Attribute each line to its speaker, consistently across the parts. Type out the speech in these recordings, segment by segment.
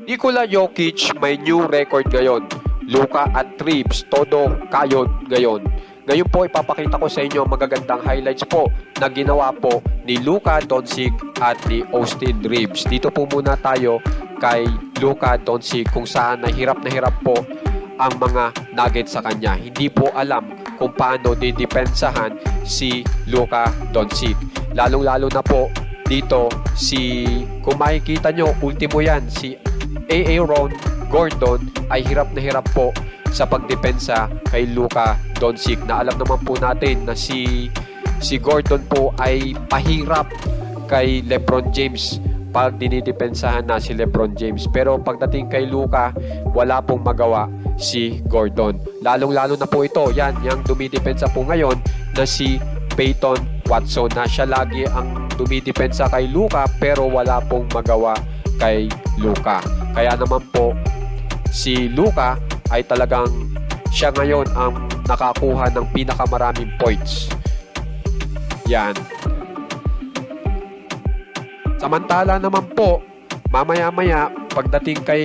Speaker 1: Nikola Jokic may new record ngayon. Luka at Reeves, todo kayod ngayon. Ngayon po ipapakita ko sa inyo ang magagandang highlights po na ginawa po ni Luka Doncic at ni Austin Reeves. Dito po muna tayo kay Luka Doncic kung saan na hirap po ang mga Nuggets sa kanya. Hindi po alam kung paano didepensahan si Luka Doncic. Lalong-lalo na po dito kung makikita nyo, ultimo yan, si Aaron Gordon ay hirap po sa pagdepensa kay Luka Doncic, na alam naman po natin na si Gordon po ay pahirap kay LeBron James pag dinidepensahan na si LeBron James. Pero pagdating kay Luka, wala pong magawa si Gordon. Lalong-lalo na po ito, yung dumidepensa po ngayon na si Peyton Watson, na siya lagi ang dumidepensa kay Luka pero wala pong magawa kay Luka. Kaya naman po si Luka ay talagang siya ngayon ang nakakuha ng pinakamaraming points. Yan. Samantala naman po, mamaya-maya, pagdating kay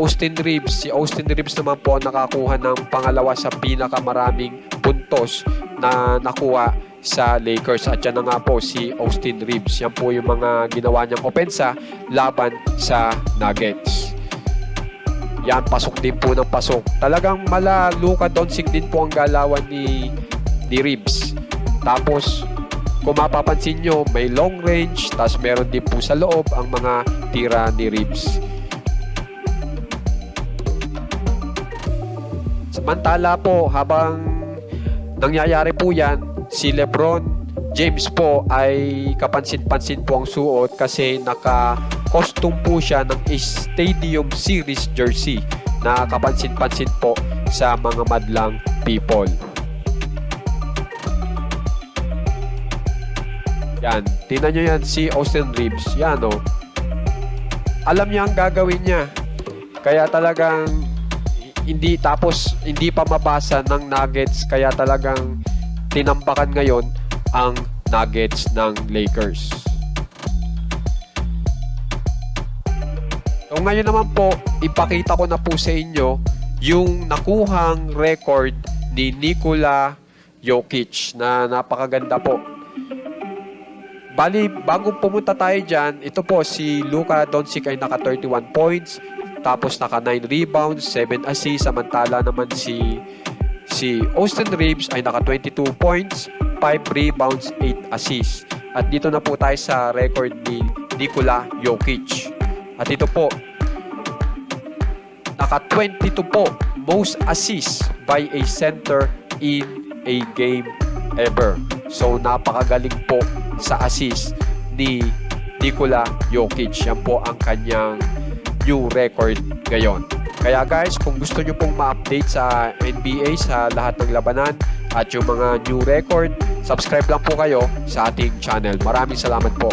Speaker 1: Austin Reeves, si Austin Reeves naman po ang nakakuha ng pangalawa sa pinakamaraming puntos na nakuha sa Lakers. At yan na nga po si Austin Reeves. Yan po yung mga ginawa niyang opensa laban sa Nuggets. Yan, pasok din po ng pasok. Talagang mala Luka Doncic din po ang galawan ni Reeves. Tapos, kung mapapansin nyo, may long range, tapos meron din po sa loob ang mga tira ni Reeves. Samantala po, habang nangyayari po yan, si LeBron James po ay kapansin-pansin po ang suot kasi naka-costume po siya ng Stadium Series jersey na kapansin-pansin po sa mga madlang people. Yan, tingnan nyo yan, si Austin Reeves. Yan alam niya ang gagawin niya. Kaya talagang hindi pa mabasa ng Nuggets, kaya talagang tinambakan ngayon ang Nuggets ng Lakers. So ngayon naman po, ipakita ko na po sa inyo yung nakuhang record ni Nikola Jokic na napakaganda po. Bali, bago pumunta tayo dyan, ito po si Luka Doncic ay naka 31 points, tapos naka 9 rebounds, 7 assists, samantala naman si Austin Reeves ay naka 22 points, 5 rebounds, 8 assists. At dito na po tayo sa record ni Nikola Jokic. At ito po, naka 22 po, most assists by a center in a game ever. So napakagaling po sa assist ni Nikola Jokic. Yan po ang kanyang new record ngayon. Kaya guys, kung gusto nyo pong ma-update sa NBA, sa lahat ng labanan at yung mga new record, subscribe lang po kayo sa ating channel. Maraming salamat po.